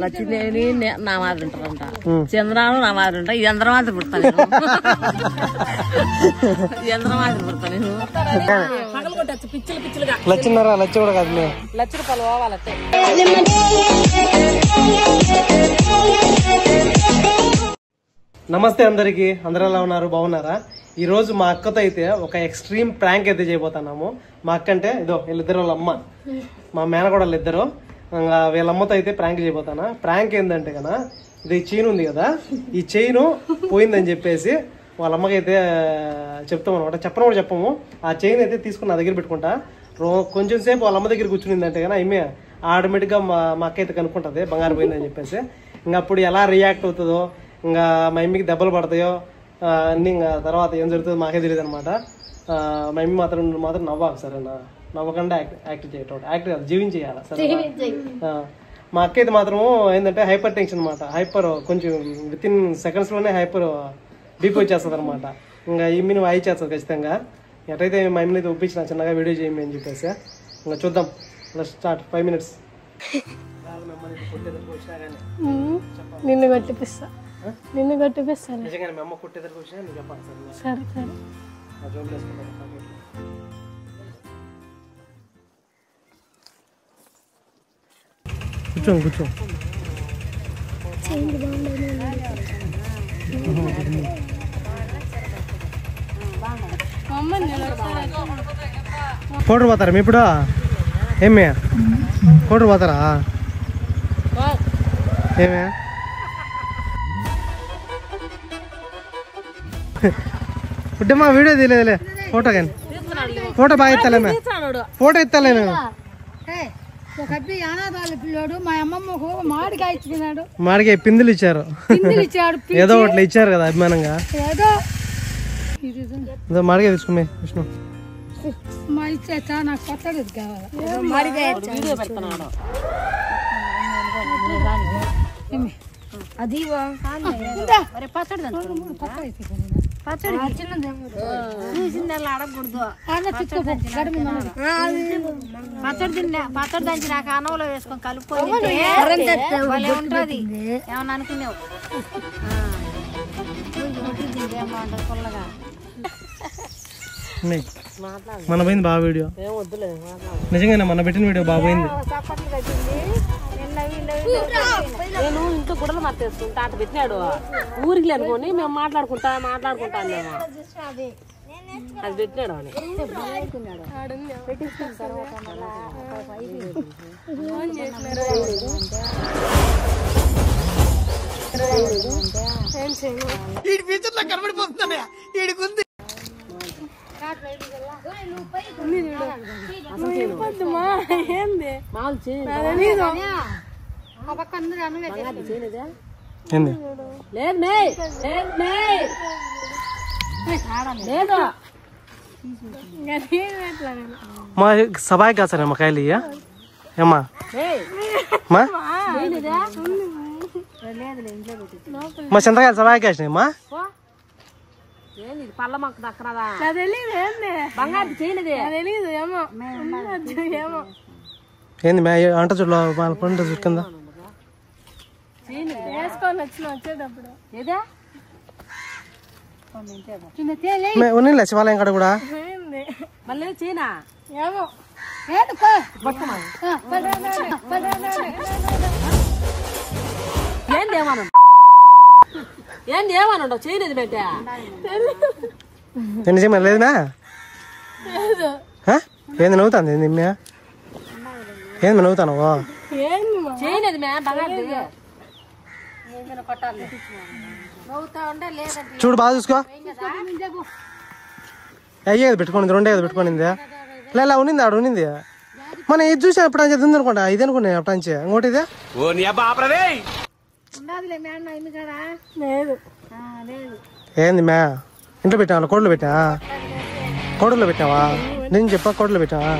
లక్ష్మీదేవి నా మాదిరి ఉంటారంట, చంద్రాను నా మాదిరి ఉంటా, చంద్ర మాదిరి పుడతా నేను, చంద్ర మాదిరి పుడతా నేను. పగలు కొట్టచ్చు పిచ్చులు పిచ్చులుగా. లచ్చిన్నారా? లచ్చి కూడా కాదు, లక్ష రూపాయలు పోవాలంటే. నమస్తే అందరికి, అందరూ ఎలా ఉన్నారు? బాగున్నారా? ఈ రోజు మా అక్కతో అయితే ఒక ఎక్స్ట్రీమ్ ప్రాంక్ అయితే చేయబోతున్నాము. మా అక్క అంటే ఇదో వీళ్ళిద్దరు, వాళ్ళ అమ్మ, మా మేనకోడళ్ళు ఇద్దరు. వీళ్ళమ్మతో అయితే ప్రాంక్ చేయబోతానా. ప్రాంక్ ఏంటంటే కదా, ఇది చైన్ ఉంది కదా, ఈ చైన్ పోయిందని చెప్పేసి వాళ్ళ అమ్మకైతే చెప్తాం అనమాట. చెప్పను కూడా చెప్పము. ఆ చైన్ అయితే తీసుకుని నా దగ్గర పెట్టుకుంటా. కొంచెం సేపు వాళ్ళ అమ్మ దగ్గర కూర్చునిందంటే కదా, ఈమె ఆటోమేటిక్గా మా అక్క అయితే కనుక్కుంటుంది బంగారం పోయిందని చెప్పేసి. ఇంకా అప్పుడు ఎలా రియాక్ట్ అవుతుందో, ఇంకా మా అమ్మకి దెబ్బలు పడతాయో అన్నీ, ఇంకా తర్వాత ఏం జరుగుతుందో మాకే తెలియదు అనమాట. మా అమ్మ మాత్రం నవ్వాలి సరేనా, నవ్వకుండా యాక్ట్ చేయటం, యాక్ట్ కాదు జీవించేయాలి సరే. మా అక్క అయితే మాత్రం ఏంటంటే హైపర్ టెన్షన్ అనమాట. కొంచెం విత్ ఇన్ సెకండ్స్లోనే బీపీ వచ్చేస్తుంది అనమాట. ఇంకా ఇమ్మి నువ్వు అయి చేస్తుంది ఖచ్చితంగా. ఎట్లయితే మా అమ్మని అయితే ఒప్పించిన చిన్నగా వీడియో చేయమని అని చెప్పేసి. ఇంకా చూద్దాం, స్టార్ట్ 5 minutes. నిన్ను కొట్టిపిస్తా, నిన్ను కొట్టిపిస్తాను. నిజంగా మీ అమ్మ కొట్టేదరికి వచ్చినా నువ్వు చెప్పాలి సరే సరే. కూర్చో కూర్చో. కోటరు పోతారా మీ ఇప్పుడు? ఏమే కోటరు పోతారా? ఏమే పుట్టమ్మా వీడియో తీయలేదులే, ఫోటో కానీ ఫోటో బాగా ఎత్తాలేమే, ఫోటో ఎత్తాలేను. మాడికాయ పిందులు ఇచ్చారు, ఏదో ఒకటి ఇచ్చారు కదా అభిమానంగా. ఏదో మాడికాయ తీసుకునే విష్ణు. నాకు కొత్తది కావాలి. అది పచ్చడి అడగకూడదు. పచ్చడి దంచి నాకు అన్నంలో వేసుకొని కలుపుకొని ఉంటది. ఏమన్నా అనుకునేవు పుల్లగా. మన పోయింది బాగా వీడియో, నిజంగానే మన పెట్టిన వీడియో బాగా పోయింది. నేను ఇంట్లో గుడలు మర్చేసుకుంటా అంట పెట్టినాడు. ఊరికి అనుకోని మేము మాట్లాడుకుంటా మేము అది పెట్టినాడు అని. కనబడిపోతున్నా ఈడికుంది. మా సబాయి కాసారా మా కాయలు ఏమ్మా? మా చింతకాయలు సబాయి కాసినాయమ్మా. పళ్ళ మాకు దక్కరాదా? బంగారు చేయలేదే. ఏంది మే అంట చూడ పంట చూడు కింద ఉన్నిలే శివాలయం కాడ కూడా. మళ్ళీ చైనా ఏందేమను ఏంది ఏమనుండవు చేయలేదు బిడ్డ. నిజమే లేదునా? ఏంది నవ్వుతాంది? ఏంది ఏంది నవ్వుతాను? చేయలేదు మే బంగారు చూడు బాగా చూసుకో. అయ్యేది పెట్టుకోండి, రెండే కదా పెట్టుకోనింది. ఇలా ఉన్నింది ఆడ ఉన్నింది. మనం ఇది చూసా ఎప్పుడు అని ఉంది అనుకోండి, ఇది అనుకున్నా ఎప్పుడు నుంచి ఇంకోటి ఇదే. ఏంది మ్యా ఇంట్లో పెట్టావా? కోడలు పెట్టావా? కోడలు పెట్టావా? నేను చెప్పా కోడలు పెట్టావా?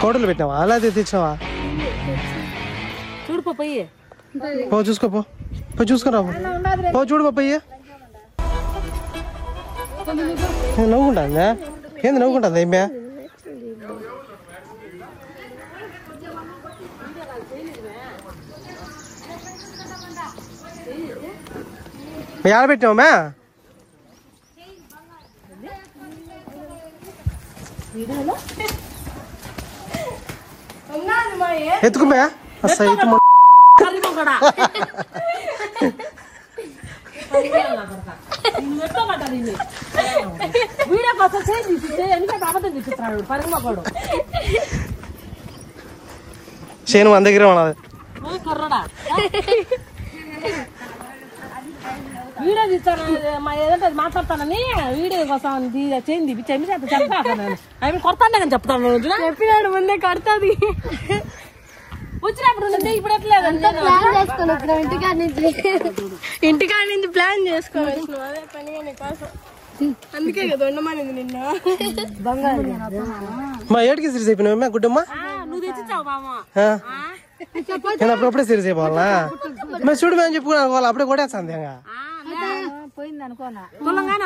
కోడలు పెట్టావా? అలా తెచ్చావా? చూడు పోయి పో చూసుకో, పో చూసుకురా, పో చూడు పోయి. నవ్వుకుంటుందా? ఏంది నవ్వుకుంటుంది ఏమే? యాడ పెట్టావమ్మా? ఎత్తుకుమే వీడియో కోసం ఎందుకంటే అబద్ధం చూపిస్తున్నాడు పరిమకోడు చేను మన దగ్గర ఉన్నది. కర్రడా వీడియో తీస్తాను ఏదంటే మాట్లాడతానని వీడియో కోసం చేయింది చెప్తాను అవి కొడతాను కానీ చెప్తాను చెప్పినాడు ముందే కడతాది వచ్చినప్పుడు ఇప్పుడు ఎట్లేదు ఇంటికాడ నుంచి ప్లాన్ చేసుకోవచ్చు అదే పనిగా నీకోసం అందుకే కదా ఉండమనింది నిన్న మా ఏటికి సీరియస్ అయిపోయినా గుడ్డమ్మా? నువ్వు తెచ్చిచ్చావు బామా నేను అప్పుడప్పుడే సీరియస్ అయిపోవాలా? మరి చూడు మేము చెప్పుకున్నా అప్పుడే కొట్టేస్తాను పోయింది అనుకోనా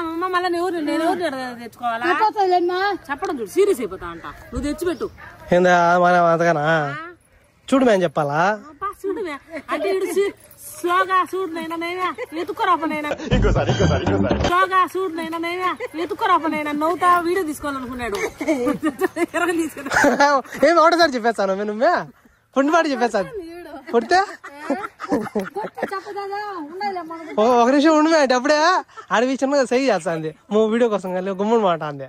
అమ్మ మళ్ళీ నేను ఎవరు తెచ్చుకోవాలా చెప్పడం చూడు సీరియస్ అయిపోతా అంట నువ్వు తెచ్చిపెట్టు ఏందా అంతగానా? చూడు మేము చెప్పాలా? చూడు అంటే స్లోగా చూడు నైనా ఎత్తుకోరాపనైనా స్లోగా చూడు నైనా ఎత్తుకోరాపనైనా నవ్వుతా వీడియో తీసుకోవాలనుకున్నాడు ఏమి ఒకటేసారి చెప్పేస్తాను నువ్వే పుండిపాటి చెప్పేస్తాను పుడితే ఒక నిమిషం ఉండి అప్పుడే అడవి చిన్నగా సై చేస్తాంది వీడియో కోసం కానీ గుమ్మడి మాట అంది.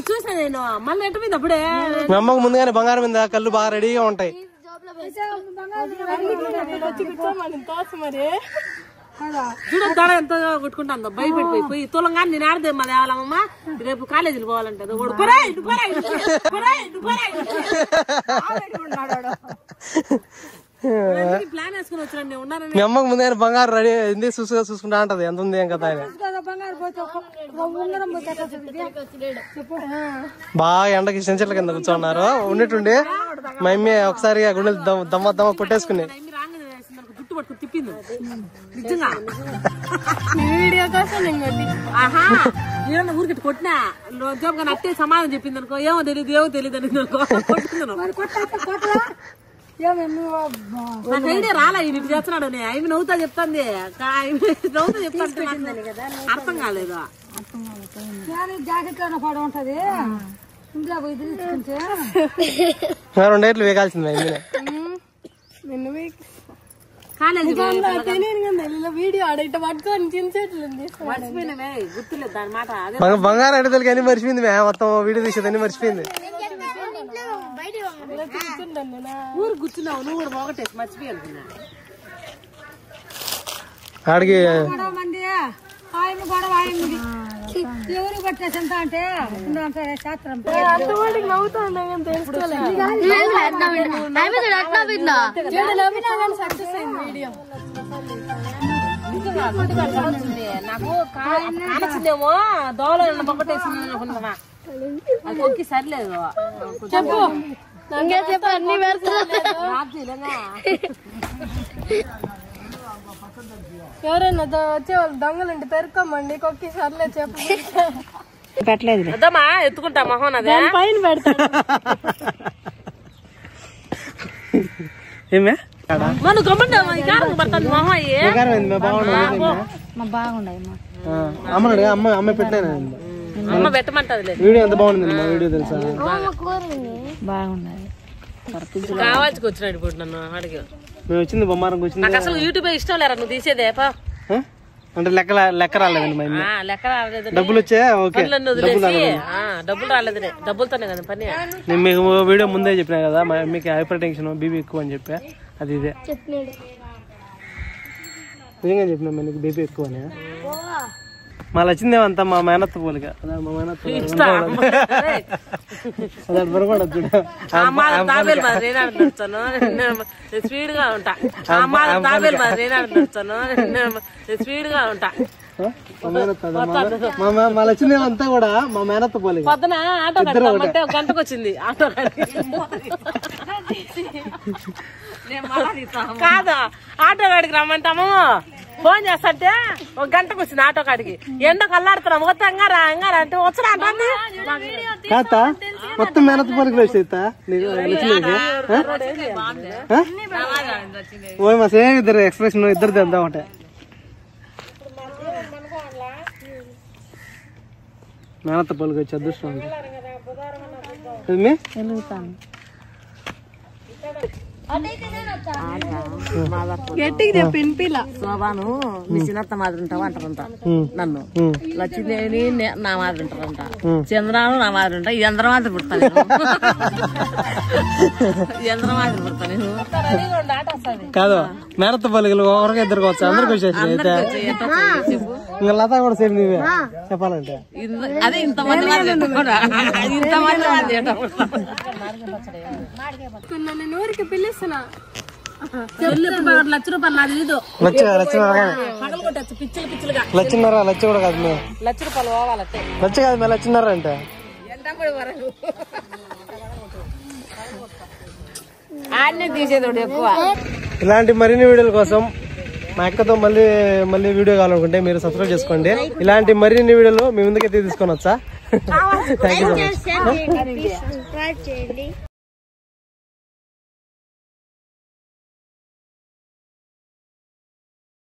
చూసా నేను మళ్ళీ ఎట్టు మీద అప్పుడే మీ అమ్మకు ముందుగానే బంగారం మీద కళ్ళు బాగా రెడీగా ఉంటాయి. చూడ ఎంత కొట్టుకుంటాందో భయపెట్టిపోయి పోయి తులంగా నేను ఆడదే మా దేవాలమ్మ రేపు కాలేజీలు పోవాలంటే ప్లాన్ వేసుకుని వచ్చాను ఉన్నారని. మీ అమ్మకు ముందుగానే బంగారం రెడీ అయింది చూసుకుంటా ఉంటది ఎంత ఉంది ఏం కదా. బాగా ఎండకి చెంచల కింద కూర్చోన్నారు ఉన్నట్టుండి మా అమ్మ ఒకసారి గుండెలు దమ్మ దమ్మ కొట్టేసుకున్నాయి. జుట్టు పట్టుకుని తిప్పింది నిజంగా వీడియో కోసం నేను ఊరికి కొట్టినా జాబ్ కానీ అట్టే సమాధానం చెప్పింది అనుకో ఏమో తెలియదు అని నాకు ఐడియా రాలే నీకు చేస్తున్నాడు అవి నవ్వుతా చెప్తాంది నవ్వుతా చెప్తాను అర్థం కాలేదు. రెండేట్లు వేగాల్సింది వీడియో ఆడట పట్టుకొని మర్చిపోయినవే గుర్తులేదు దాని మాట బంగారం అడతలు కానీ మర్చిపోయింది మొత్తం వీడియో తీసేదని మర్చిపోయింది. ఊరు కూర్చున్నావు నువ్వు కూడా ఒకటేసి మర్చిపోయాను ఆడికి ఎవరు పట్టేసంత అంటే శాస్త్రం సక్సెస్ అయింది వీడియో నాకు కానొచ్చిందేమో దోవలో పొగటేసింది అనుకున్నా అది ఒక్కి సరిలేదు చెప్పు అన్ని ఎవరైనా వచ్చే వాళ్ళు దొంగలంటే పెరుకోమండి కొక్కి సర్లే చెప్పు పెట్టలేదు అద్దమ్మా ఎత్తుకుంటా మొహం అదే పైన పెడతా ఏమే మనం గమ్మంటాం పడతాను మొహం బాగుండయి అమ్మ పెట్టాను అమ్మ పెట్టమంటది వీడియో ఎంత బాగుంది మా వీడియో తెలుసా బాగున్నాయి కావాల్సి వచ్చినాడు ఇప్పుడు నన్ను అడిగి మేము వచ్చింది బొమ్మారంకి వచ్చింది. నాకు అసలు యూట్యూబ్ ఇష్టం లేరా నువ్వు తీసేదే అంటే లెక్క రాలేదండి మా లెక్క రాలేదు డబ్బులు వచ్చా ఓకే డబ్బులు రాలేదు డబ్బులతోనే కదా పని. నేను మీకు వీడియో ముందే చెప్పినా కదా మీకు హైపర్ టెన్షన్ బీపీ ఎక్కువ అని చెప్పా అది ఇదే నిజంగా చెప్పినా నీకు బీపీ ఎక్కువ అని. మళ్ళీ వచ్చిందేమంతా మా మేనత్త పోలిగా మా మేనత్త స్పీడ్ గా ఉంటా స్పీడ్ గా ఉంటా మళ్ళీ వచ్చిందేమంతా కూడా మా మేనత్త పోలిగా. పొద్దున ఆటో కట్టమంటే ఒక గంటకు వచ్చింది ఆటో కాదా ఆటో కాడికి రమ్మంటాము ఫోన్ చేస్తాంటే ఒక గంటకు వచ్చింది ఆటో కాడికి ఎండకు అల్లాడుతున్నాం వద్ద అంగారా అంగారా అంటే వచ్చా అంటుంది కాత మొత్తం మేనత్త పలుకులు వచ్చేస్తా ఓ మా సేమ్ ఇద్దరు ఎక్స్ప్రెషన్ ఇద్దరు తెద్దాం అంటే మేనత్త పలుకు వచ్చి అదృష్టం గట్టికి చెప్పిన శోభాను మీ చిన్నత్త మాదిరి ఉంటావా అంటారంట నన్ను లక్ష్మీదేవిని నా మాదిరి ఉంటారంట చంద్రాను నా మాదిరి ఉంటా యంద్ర మాదిరి పుడతాను యంద్ర మాదిరి పుడతాను నేను కాదు మేనత్త పలుకులు ఒకరికి ఇద్దరికి వచ్చా అందరికి వచ్చేసి అయితే ఇంకా లతా కూడా సేమ్ నీవే చెప్పాలంటే అదే ఇంతమంది ఇంతమంది నన్ను ఊరికి పిలుస్తున్నా లక్ష రూపాయలు నాది లేదు పగలు కొట్టచ్చు పిచ్చులు పిచ్చులుగా లక్ష కూడా కాదు మేము లక్ష రూపాయలు పోవాలంటే లక్ష కాదు మేము లక్షన్నర అంటే ఆడనే తీసేది ఎక్కువ ఇలాంటి మరిన్ని వీడియోల కోసం మా అక్కతో మళ్ళీ వీడియో కావాలనుకుంటే మీరు సబ్స్క్రైబ్ చేసుకోండి ఇలాంటి మరిన్ని వీడియోలు మీ ముందుకైతే తీసుకొని వచ్చా థ్యాంక్ యూ సో మచ్.